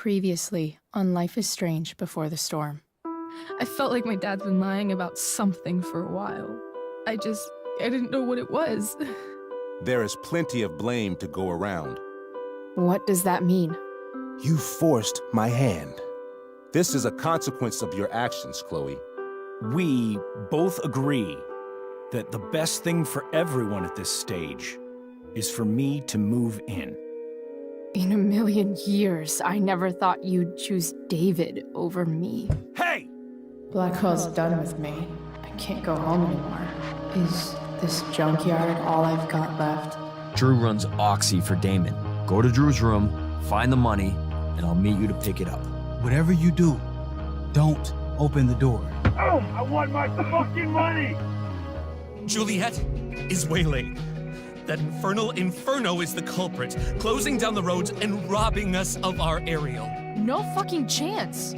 Previously on Life is Strange Before the Storm. I felt like my dad's been lying about something for a while. I didn't know what it was. There is plenty of blame to go around. What does that mean? You forced my hand. This is a consequence of your actions, Chloe. We both agree that the best thing for everyone at this stage is for me to move in. In a million years, I never thought you'd choose David over me. Hey! Blackwell's done with me. I can't go home anymore. Is this junkyard all I've got left? Drew runs Oxy for Damon. Go to Drew's room, find the money, and I'll meet you to pick it up. Whatever you do, don't open the door. Oh, I want my fucking money! Juliet is waylaid. That infernal inferno is the culprit, closing down the roads and robbing us of our aerial. No fucking chance.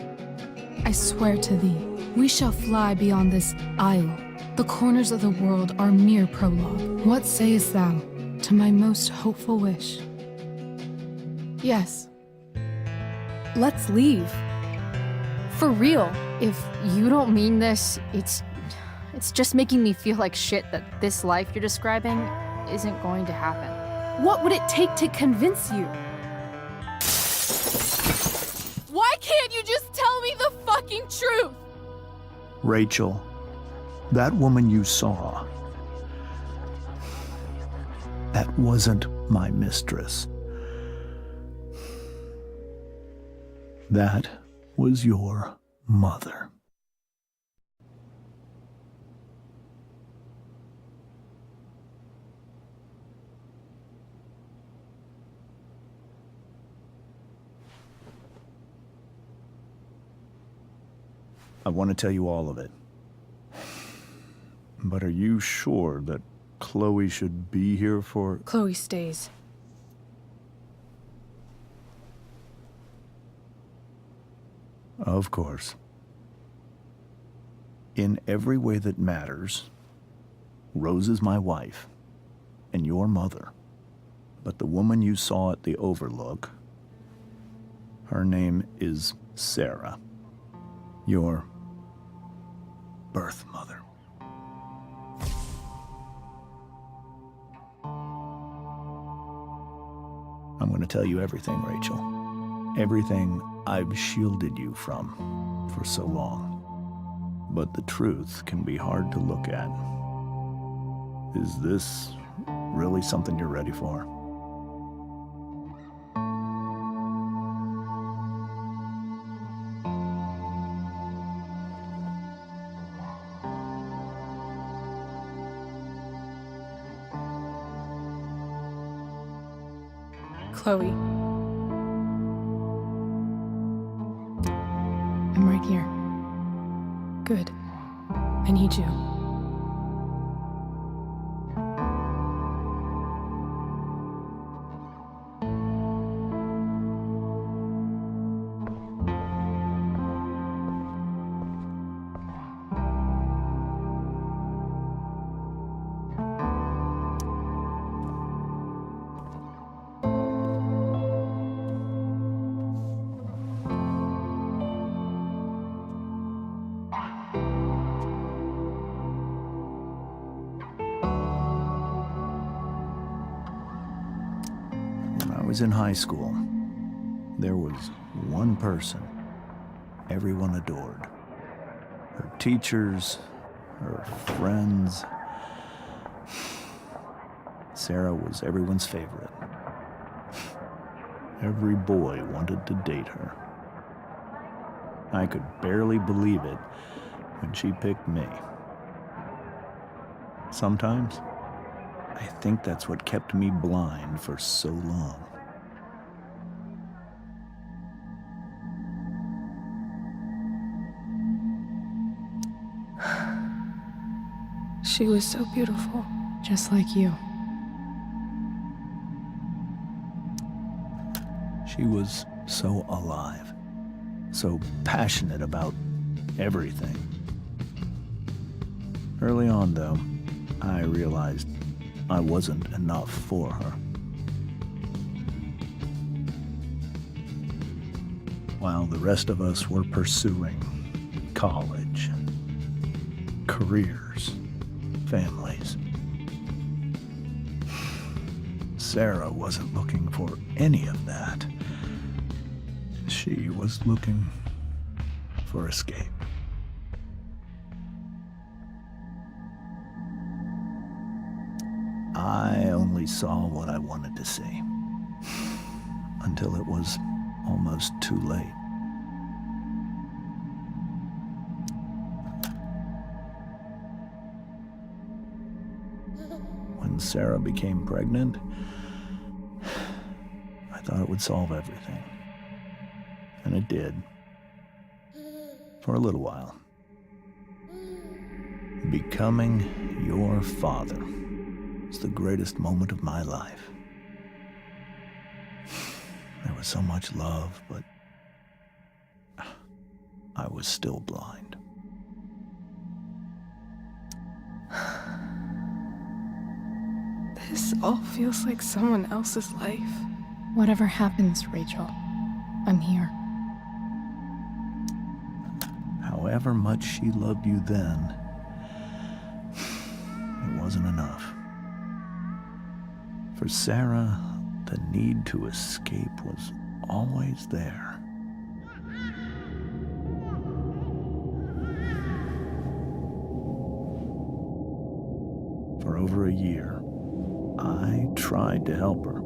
I swear to thee, we shall fly beyond this isle. The corners of the world are mere prologue. What sayest thou to my most hopeful wish? Yes. Let's leave. For real. If you don't mean this, it's just making me feel like shit that this life you're describing isn't going to happen. What would it take to convince you? Why can't you just tell me the fucking truth? Rachel, that woman you saw, that wasn't my mistress. That was your mother. I want to tell you all of it. But are you sure that Chloe should be here for... Chloe stays. Of course. In every way that matters, Rose is my wife and your mother. But the woman you saw at the Overlook, her name is Sarah, your birth mother. I'm going to tell you everything, Rachel. Everything I've shielded you from for so long. But the truth can be hard to look at. Is this really something you're ready for? Chloe. I'm right here. Good. I need you. I was in high school. There was one person everyone adored. Her teachers, her friends. Sarah was everyone's favorite. Every boy wanted to date her. I could barely believe it when she picked me. Sometimes, I think that's what kept me blind for so long. She was so beautiful, just like you. She was so alive, so passionate about everything. Early on, though, I realized I wasn't enough for her. while the rest of us were pursuing college, careers, families. Sarah wasn't looking for any of that. She was looking for escape. I only saw what I wanted to see, until it was almost too late. When Sarah became pregnant, I thought it would solve everything. And it did. For a little while. Becoming your father was the greatest moment of my life. There was so much love, but I was still blind. This all feels like someone else's life. Whatever happens, Rachel, I'm here. However much she loved you then, it wasn't enough. For Sarah, the need to escape was always there. For over a year, I tried to help her.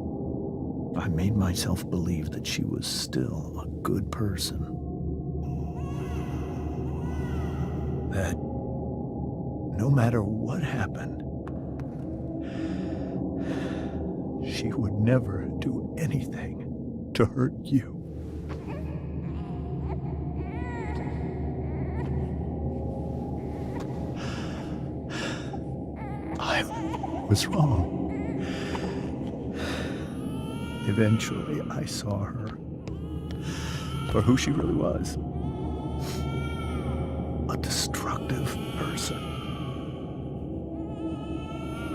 I made myself believe that she was still a good person. That no matter what happened, she would never do anything to hurt you. I was wrong. Eventually, I saw her for who she really was. A destructive person.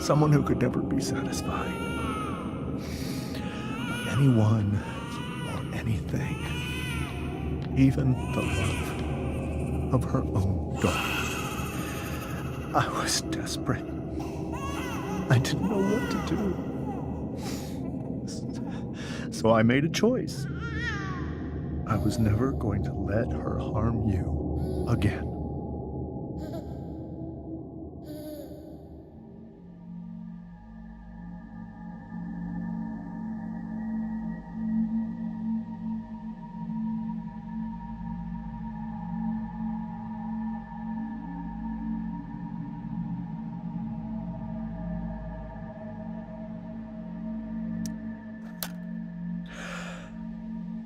Someone who could never be satisfied by anyone or anything. Even the love of her own daughter. I was desperate. I didn't know what to do. So I made a choice. I was never going to let her harm you again.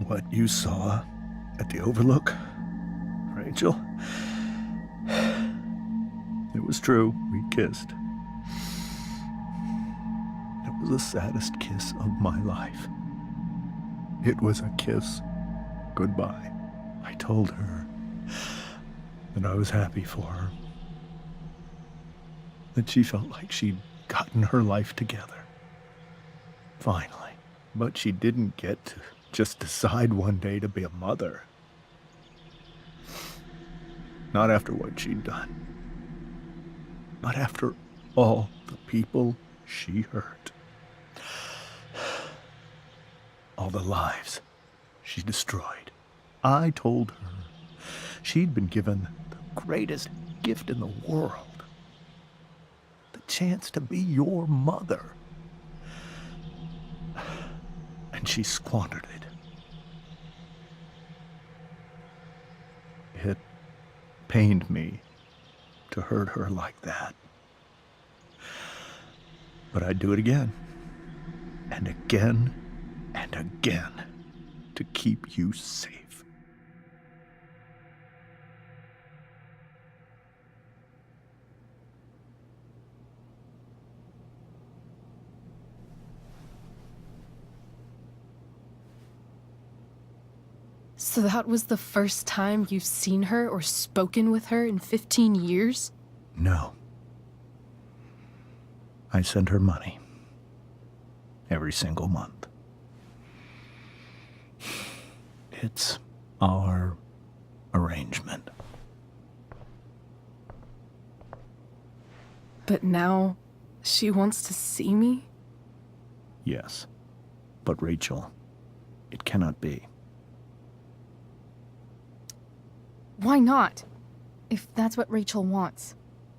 What you saw at the Overlook, Rachel, it was true. We kissed. It was the saddest kiss of my life. It was a kiss goodbye. I told her that I was happy for her, that she felt like she'd gotten her life together. Finally. But she didn't get to just decide one day to be a mother. Not after what she'd done. Not after all the people she hurt. All the lives she destroyed. I told her she'd been given the greatest gift in the world. The chance to be your mother. And she squandered it. It pained me to hurt her like that. But I'd do it again, and again, and again, to keep you safe. So that was the first time you've seen her or spoken with her in 15 years? No. I send her money. Every single month. It's our arrangement. But now she wants to see me? Yes. But Rachel, it cannot be. Why not? If that's what Rachel wants.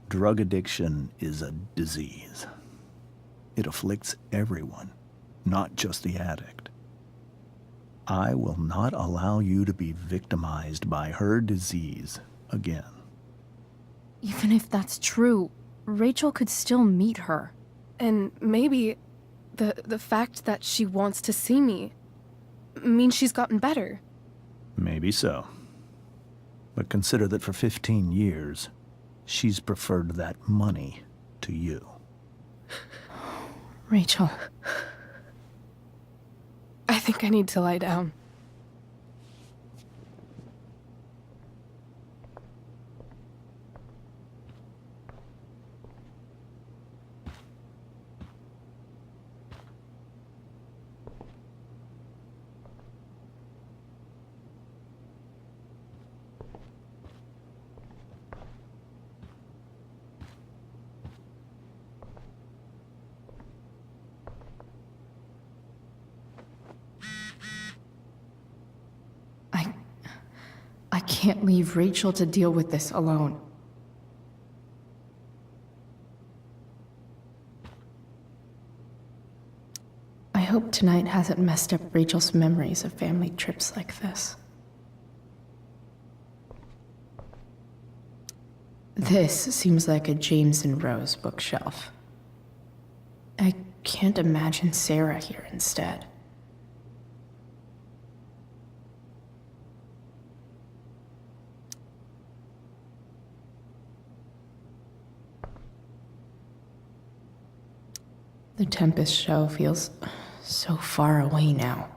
Drug addiction is a disease. It afflicts everyone, not just the addict. I will not allow you to be victimized by her disease again. Even if that's true, Rachel could still meet her. And maybe the fact that she wants to see me means she's gotten better. Maybe so. But consider that for 15 years, she's preferred that money to you. Rachel. I think I need to lie down. I can't leave Rachel to deal with this alone. I hope tonight hasn't messed up Rachel's memories of family trips like this. This seems like a James and Rose bookshelf. I can't imagine Sarah here instead. The Tempest show feels so far away now.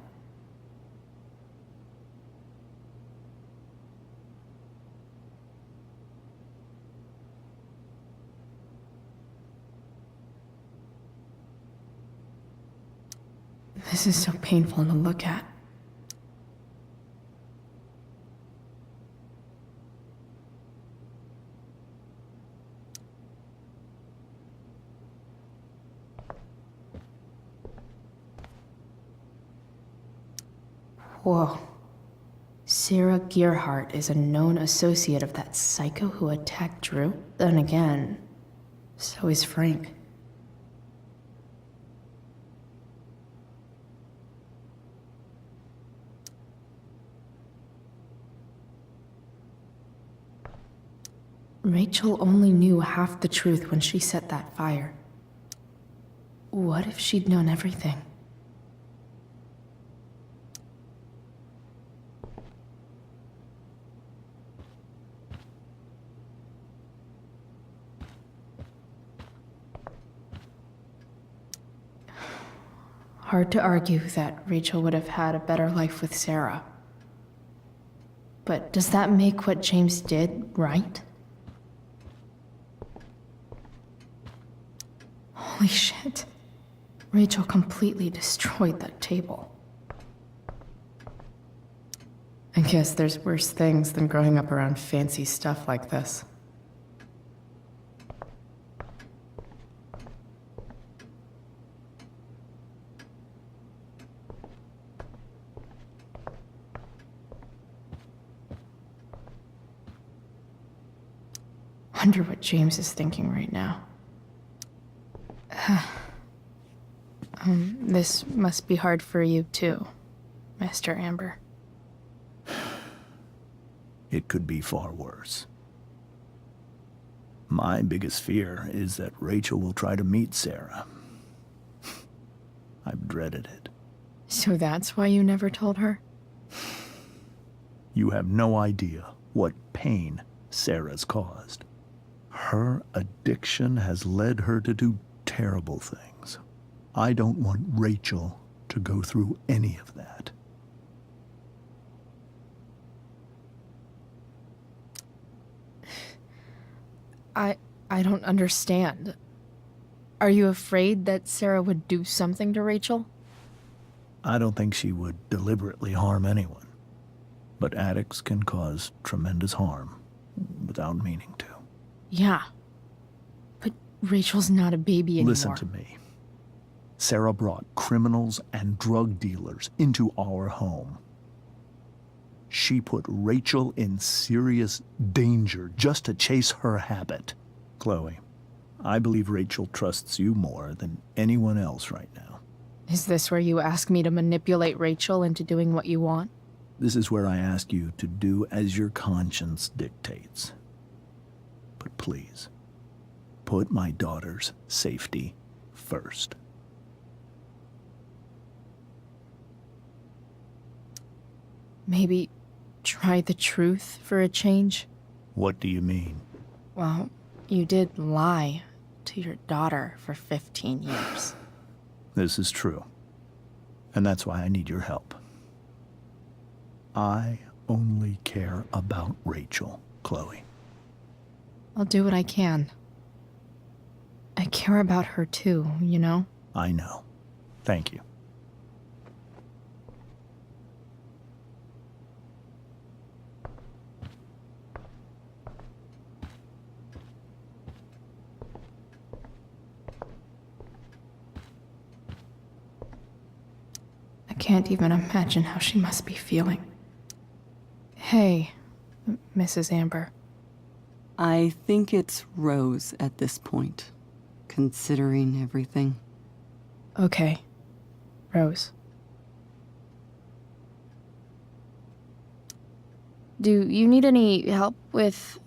This is so painful to look at. Whoa. Sarah Gearhart is a known associate of that psycho who attacked Drew? Then again, so is Frank. Rachel only knew half the truth when she set that fire. What if she'd known everything? Hard to argue that Rachel would have had a better life with Sarah. But does that make what James did right? Holy shit. Rachel completely destroyed that table. I guess there's worse things than growing up around fancy stuff like this. Wonder what James is thinking right now. This must be hard for you too, Master Amber. It could be far worse. My biggest fear is that Rachel will try to meet Sarah. I've dreaded it. So that's why you never told her? You have no idea what pain Sarah's caused. Her addiction has led her to do terrible things. I don't want Rachel to go through any of that. I don't understand. Are you afraid that Sarah would do something to Rachel? I don't think she would deliberately harm anyone. But addicts can cause tremendous harm without meaning to. Yeah. But Rachel's not a baby anymore. Listen to me. Sarah brought criminals and drug dealers into our home. She put Rachel in serious danger just to chase her habit. Chloe, I believe Rachel trusts you more than anyone else right now. Is this where you ask me to manipulate Rachel into doing what you want? This is where I ask you to do as your conscience dictates. But please, put my daughter's safety first. Maybe try the truth for a change? What do you mean? Well, you did lie to your daughter for 15 years. This is true. And that's why I need your help. I only care about Rachel, Chloe. I'll do what I can. I care about her too, you know? I know. Thank you. I can't even imagine how she must be feeling. Hey, Mrs. Amber. I think it's Rose at this point, considering everything. Okay, Rose. Do you need any help with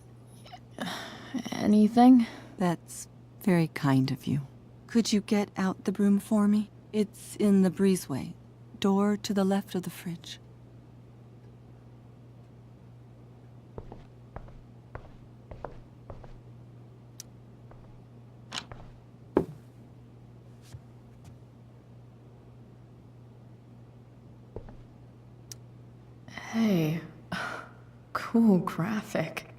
anything? That's very kind of you. Could you get out the broom for me? It's in the breezeway, door to the left of the fridge. Hey, cool graphic.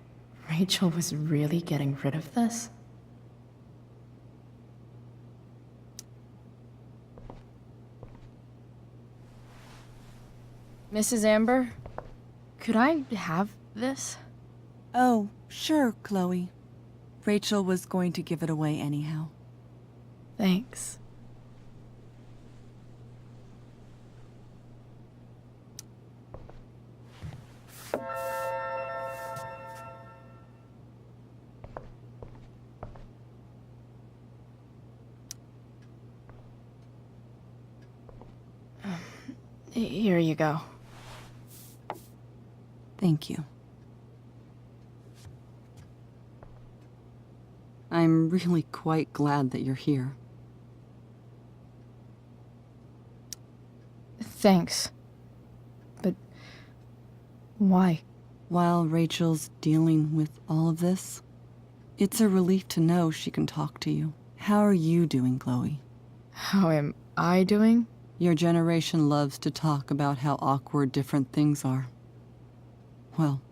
Rachel was really getting rid of this? Mrs. Amber, could I have this? Oh, sure, Chloe. Rachel was going to give it away anyhow. Thanks. Here you go. Thank you. I'm really quite glad that you're here. Thanks. But why? While Rachel's dealing with all of this, it's a relief to know she can talk to you. How are you doing, Chloe? How am I doing? Your generation loves to talk about how awkward different things are. Well,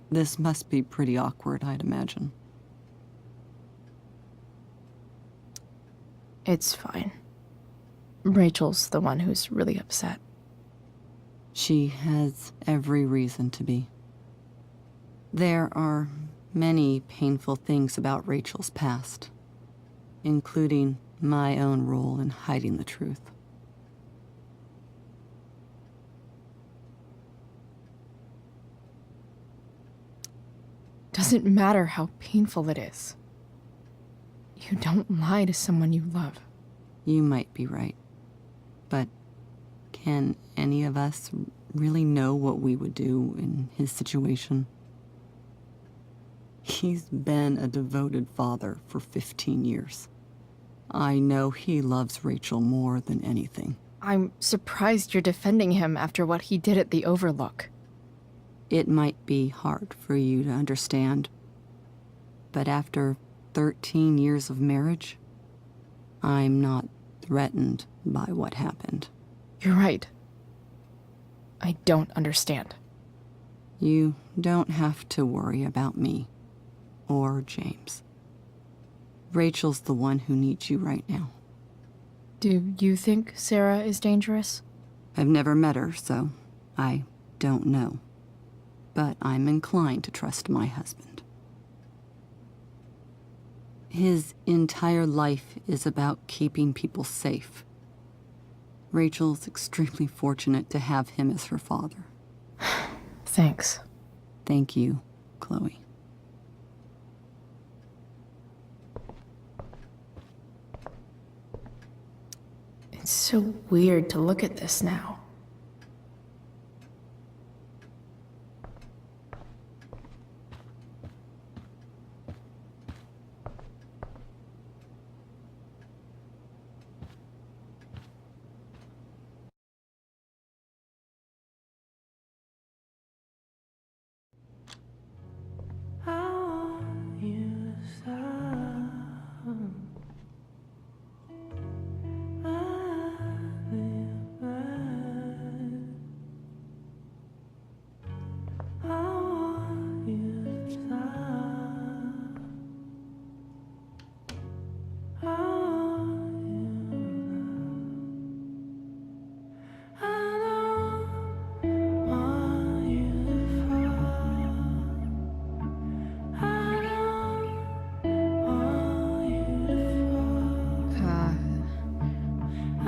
this must be pretty awkward, I'd imagine. It's fine. Rachel's the one who's really upset. She has every reason to be. There are many painful things about Rachel's past, including my own role in hiding the truth. Doesn't matter how painful it is. You don't lie to someone you love. You might be right. But can any of us really know what we would do in his situation? He's been a devoted father for 15 years. I know he loves Rachel more than anything. I'm surprised you're defending him after what he did at the Overlook. It might be hard for you to understand, but after 13 years of marriage, I'm not threatened by what happened. You're right. I don't understand. You don't have to worry about me or James. Rachel's the one who needs you right now. Do you think Sarah is dangerous? I've never met her, so I don't know. but I'm inclined to trust my husband. His entire life is about keeping people safe. Rachel's extremely fortunate to have him as her father. Thanks. Thank you, Chloe. It's so weird to look at this now.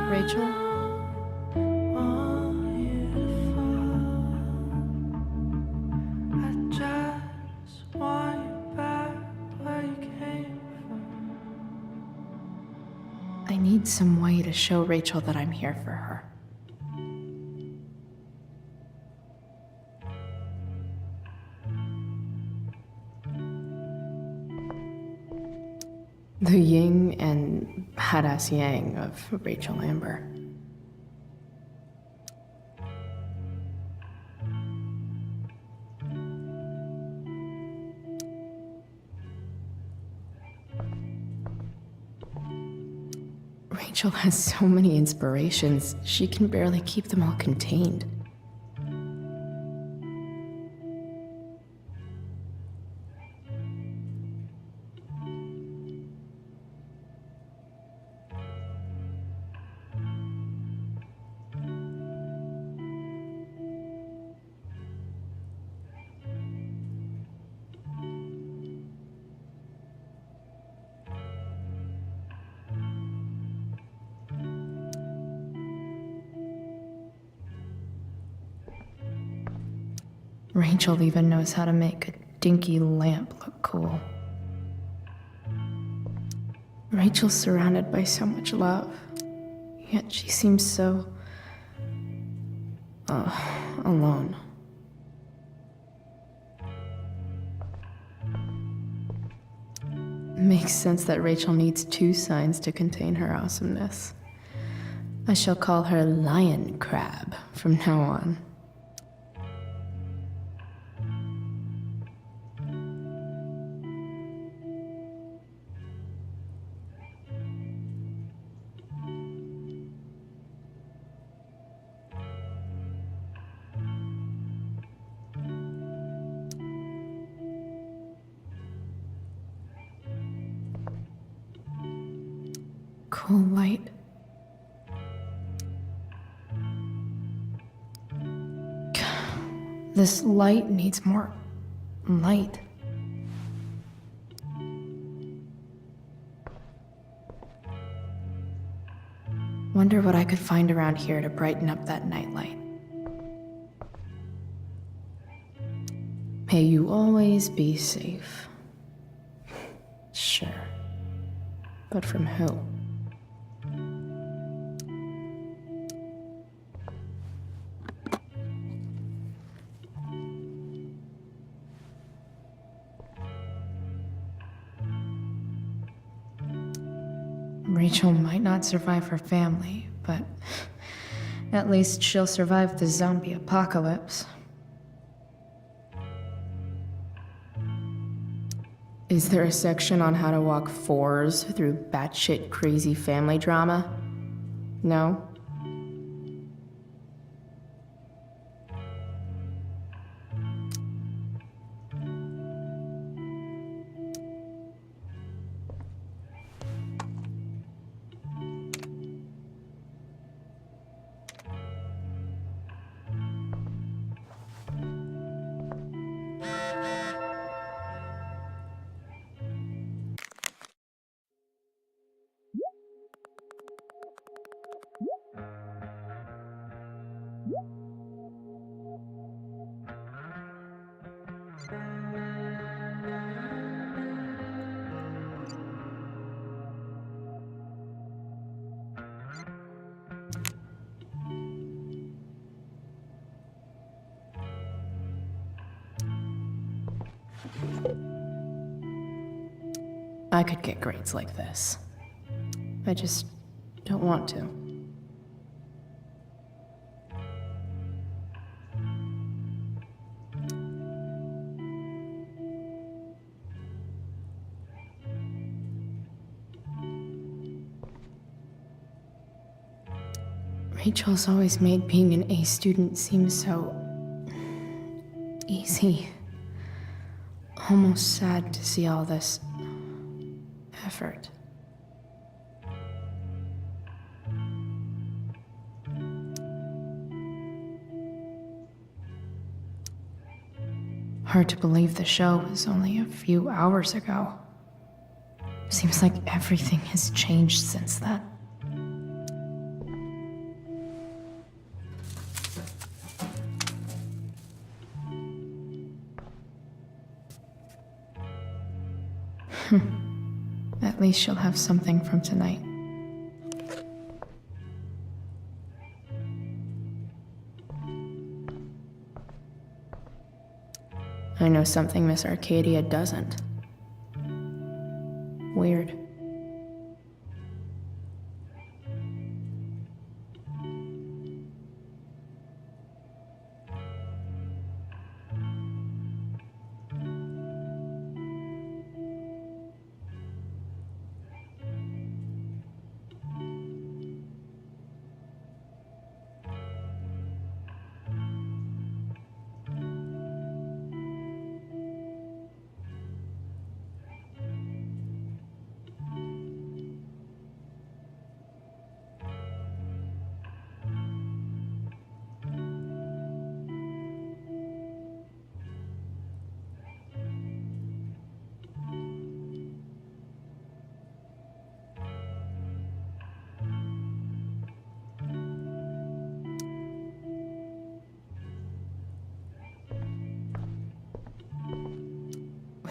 Rachel? I need some way to show Rachel that I'm here for her. The yin and badass yang of Rachel Amber. Rachel has so many inspirations, she can barely keep them all contained. Rachel even knows how to make a dinky lamp look cool. Rachel's surrounded by so much love, yet she seems so... alone. Makes sense that Rachel needs two signs to contain her awesomeness. I shall call her Lion Crab from now on. Cool light. This light needs more light. Wonder what I could find around here to brighten up that nightlight. May you always be safe. Sure. But from who? Rachel might not survive her family, but at least she'll survive the zombie apocalypse. Is there a section on how to walk fours through batshit crazy family drama? No? I could get grades like this. I just don't want to. Rachel's always made being an A student seem so easy. Almost sad to see all this effort. Hard to believe the show was only a few hours ago. Seems like everything has changed since then. At least she'll have something from tonight. I know something Miss Arcadia doesn't. Weird.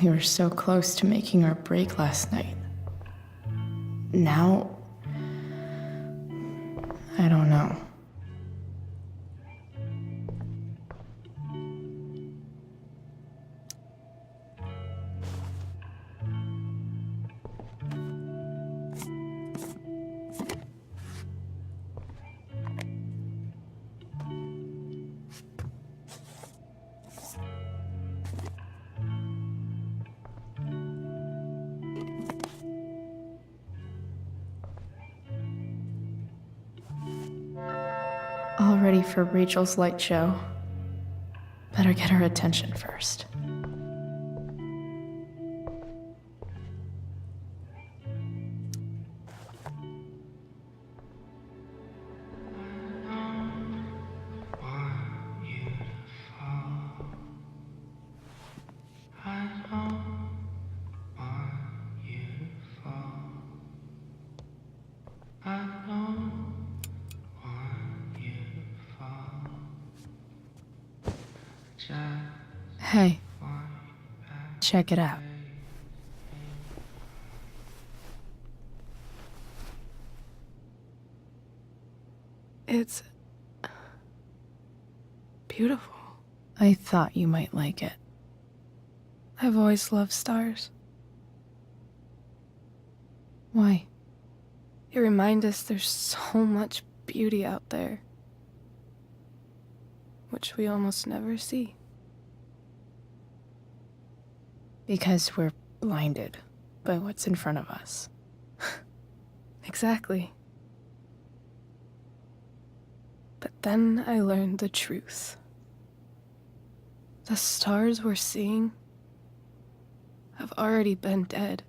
We were so close to making our break last night. Now, I don't know. All ready for Rachel's light show. Better get her attention first. Hey, check it out. It's beautiful. I thought you might like it. I've always loved stars. Why? They remind us there's so much beauty out there, which we almost never see. Because we're blinded by what's in front of us. Exactly. But then I learned the truth. The stars we're seeing have already been dead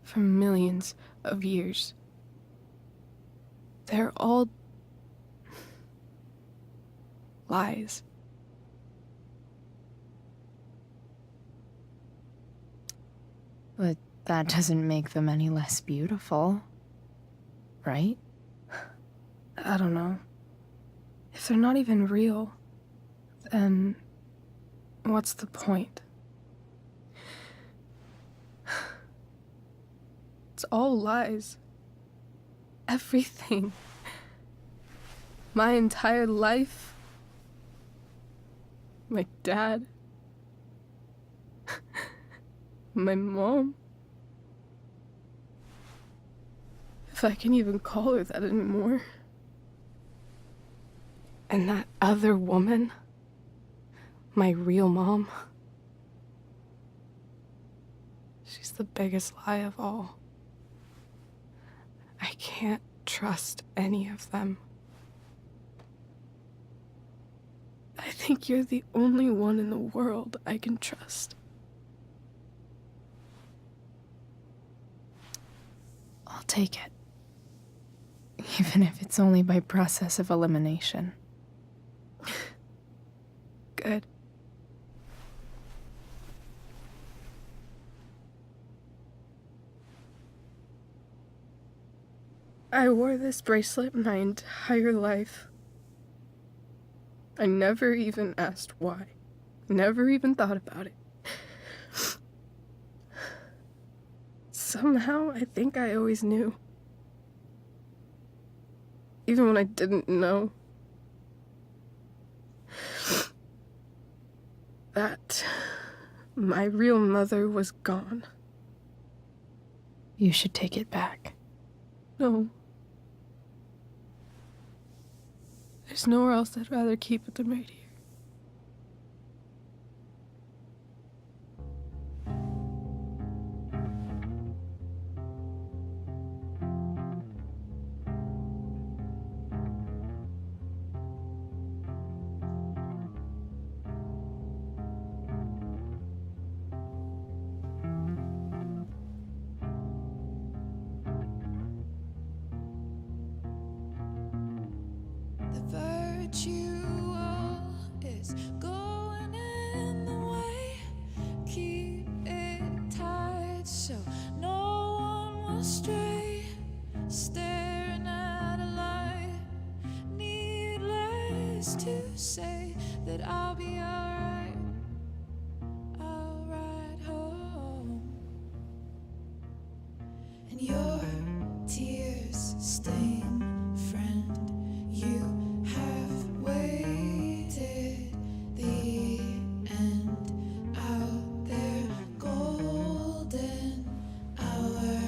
for millions of years. They're all lies. But that doesn't make them any less beautiful, right? I don't know. If they're not even real, then what's the point? It's all lies. Everything. My entire life. My dad. My mom. If I can even call her that anymore. And that other woman, my real mom, she's the biggest lie of all. I can't trust any of them. I think you're the only one in the world I can trust. I'll take it. Even if it's only by process of elimination. Good. I wore this bracelet my entire life. I never even asked why. Never even thought about it. Somehow, I think I always knew. Even when I didn't know. That my real mother was gone. You should take it back. No. There's nowhere else I'd rather keep it than right here. Virtual is going in the way. Keep it tight so no one will stray. Staring at a light. Needless to say that I'll be alright. I'll ride home. And your tears stain, friend. You have waited the end out there, golden hour.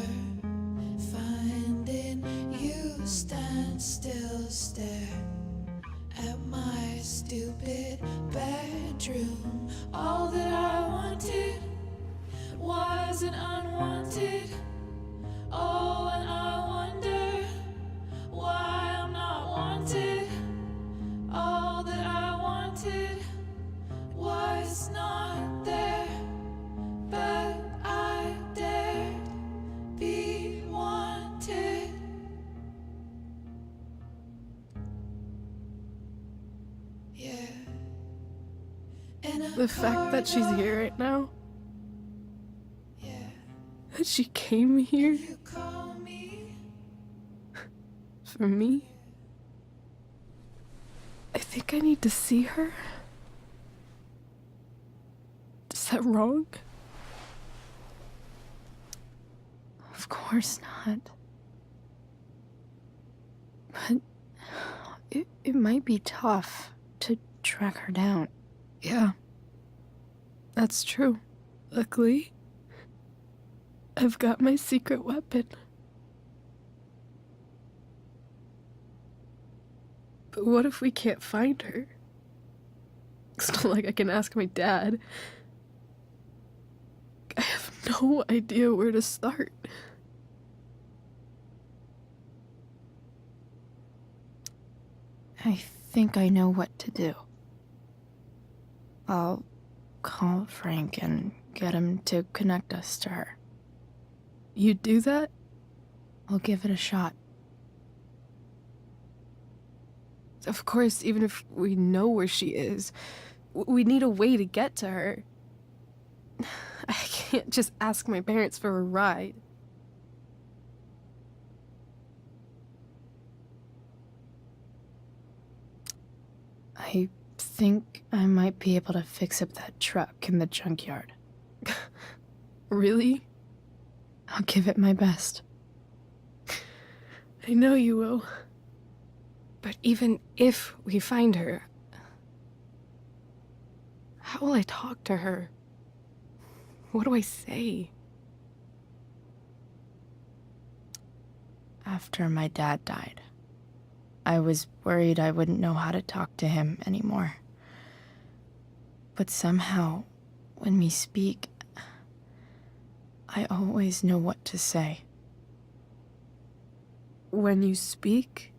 Finding you stand still, stare at my stupid bedroom. All that I wanted wasn't unwanted. Oh, and I wonder why I'm not wanted. All that I wanted was not there, but I dared be wanted. Yeah. The fact that she's here right now, that she came here for me, I think I need to see her. Is that wrong? Of course not. But it might be tough to track her down. Yeah, that's true. Luckily, I've got my secret weapon. But what if we can't find her? It's not like I can ask my dad. I have no idea where to start. I think I know what to do. I'll call Frank and get him to connect us to her. You'd do that? I'll give it a shot. Of course, even if we know where she is, we need a way to get to her. I can't just ask my parents for a ride. I think I might be able to fix up that truck in the junkyard. Really? I'll give it my best. I know you will. But even if we find her, how will I talk to her? What do I say? after my dad died. I was worried I wouldn't know how to talk to him anymore. But somehow, when we speak, I always know what to say. When you speak?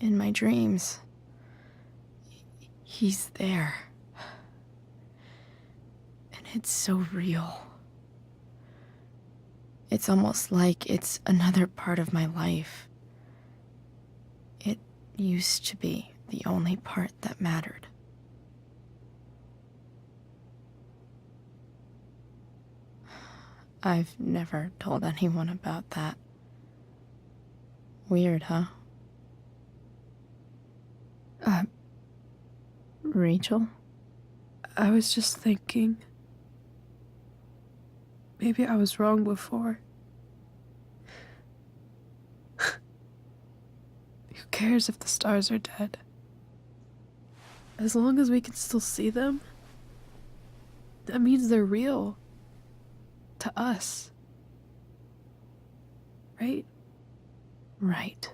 In my dreams, he's there. And it's so real. It's almost like it's another part of my life. It used to be the only part that mattered. I've never told anyone about that. Weird, huh? Rachel? I was just thinking. Maybe I was wrong before. Who cares if the stars are dead? As long as we can still see them, that means they're real. To us. Right? Right.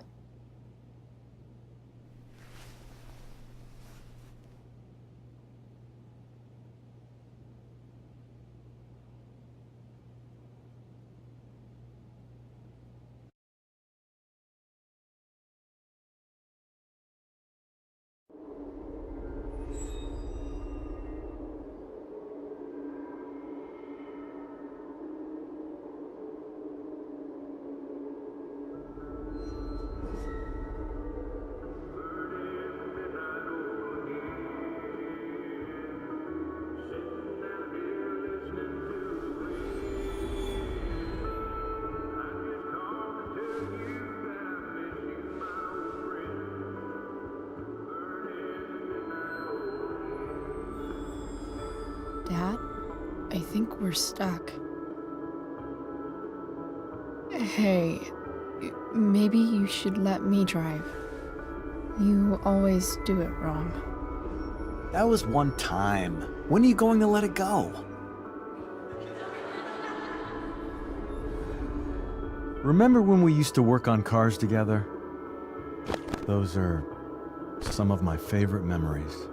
Dad, I think we're stuck. Hey, maybe you should let me drive. You always do it wrong. That was one time. When are you going to let it go? Remember when we used to work on cars together? Those are some of my favorite memories.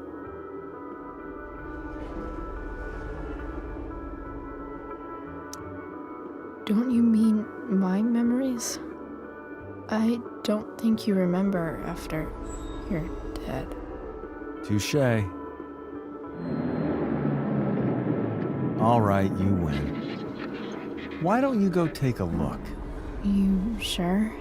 Don't you mean my memories? I don't think you remember after you're dead. Touché. All right, you win. Why don't you go take a look? You sure?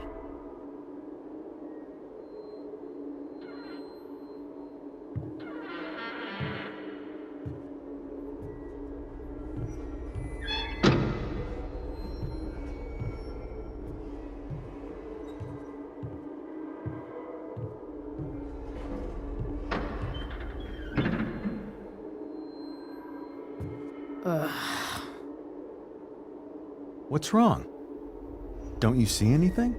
Ugh. What's wrong? Don't you see anything?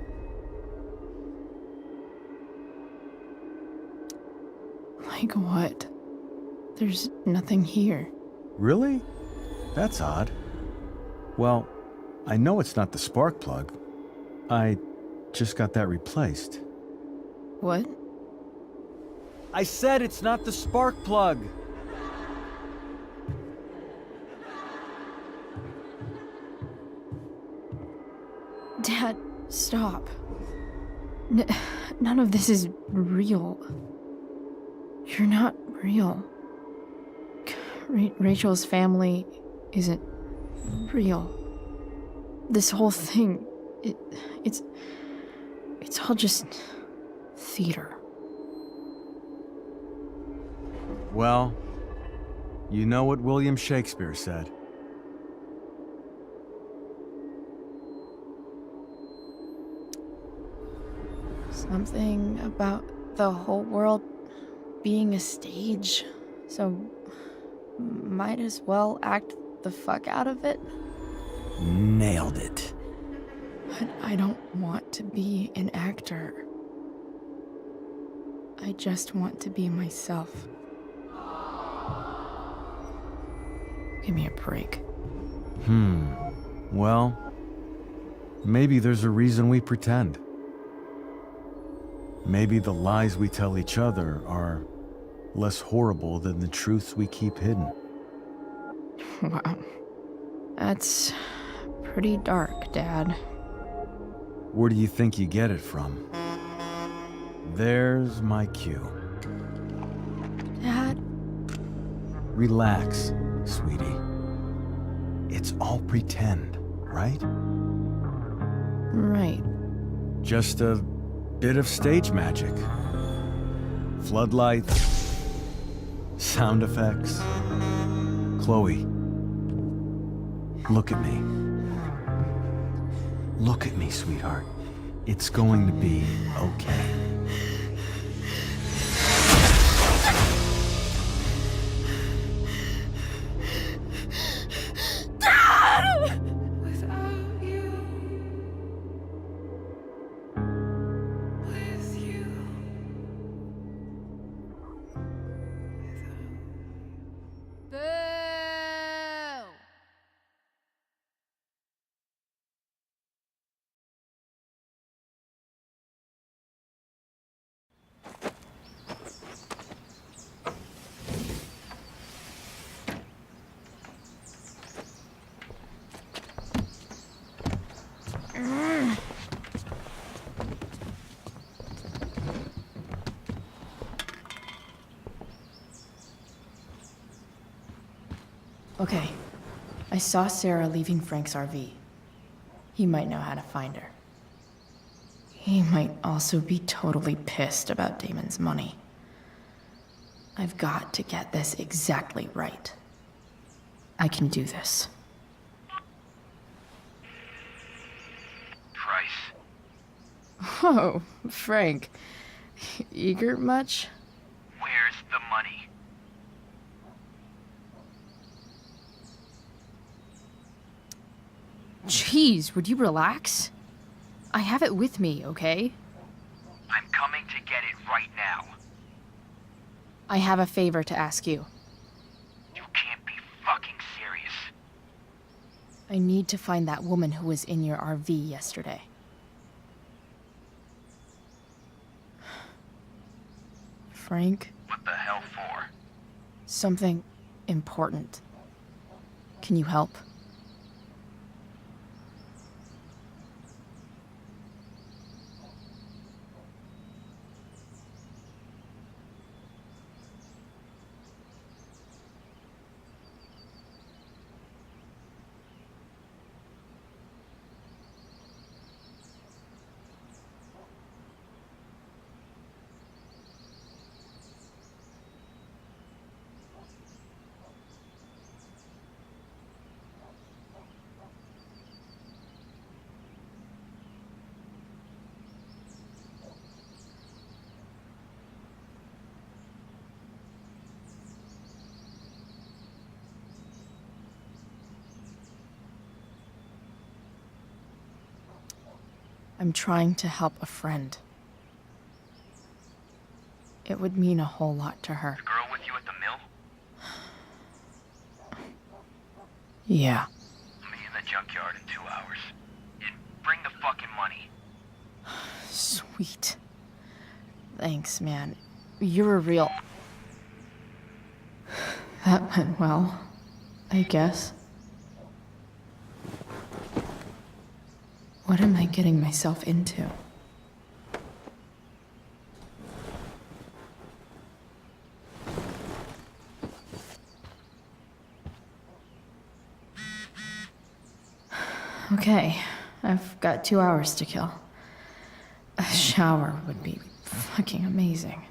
Like what? There's nothing here. Really? That's odd. Well, I know it's not the spark plug. I just got that replaced. What? I said it's not the spark plug! Dad, stop. None of this is real. You're not real. Rachel's family isn't real. This whole thing, it's all just theater. Well, you know what William Shakespeare said. Something about the whole world being a stage, so might as well act the fuck out of it. Nailed it. But I don't want to be an actor. I just want to be myself. Give me a break. Well, Maybe there's a reason we pretend. Maybe the lies we tell each other are less horrible than the truths we keep hidden. Wow. That's pretty dark, Dad. Where do you think you get it from? There's my cue. Dad? Relax, sweetie. It's all pretend, right? Right. Just a bit of stage magic. Floodlights, sound effects. Chloe, look at me. Look at me, sweetheart. It's going to be okay. Without you, with you. Boo! Okay. I saw Sarah leaving Frank's RV. He might know how to find her. He might also be totally pissed about Damon's money. I've got to get this exactly right. I can do this. Price. Oh, Frank. Eager much? Where's the money? Jeez, would you relax? I have it with me, okay? I'm coming to get it right now. I have a favor to ask you. You can't be fucking serious. I need to find that woman who was in your RV yesterday. Frank? What the hell for? Something important. Can you help? I'm trying to help a friend. It would mean a whole lot to her. The girl with you at the mill? Yeah. Meet in the junkyard in 2 hours. And bring the fucking money. Sweet. Thanks, man. You're a real... That went well, I guess. What am I getting myself into? Okay, I've got 2 hours to kill. A shower would be fucking amazing.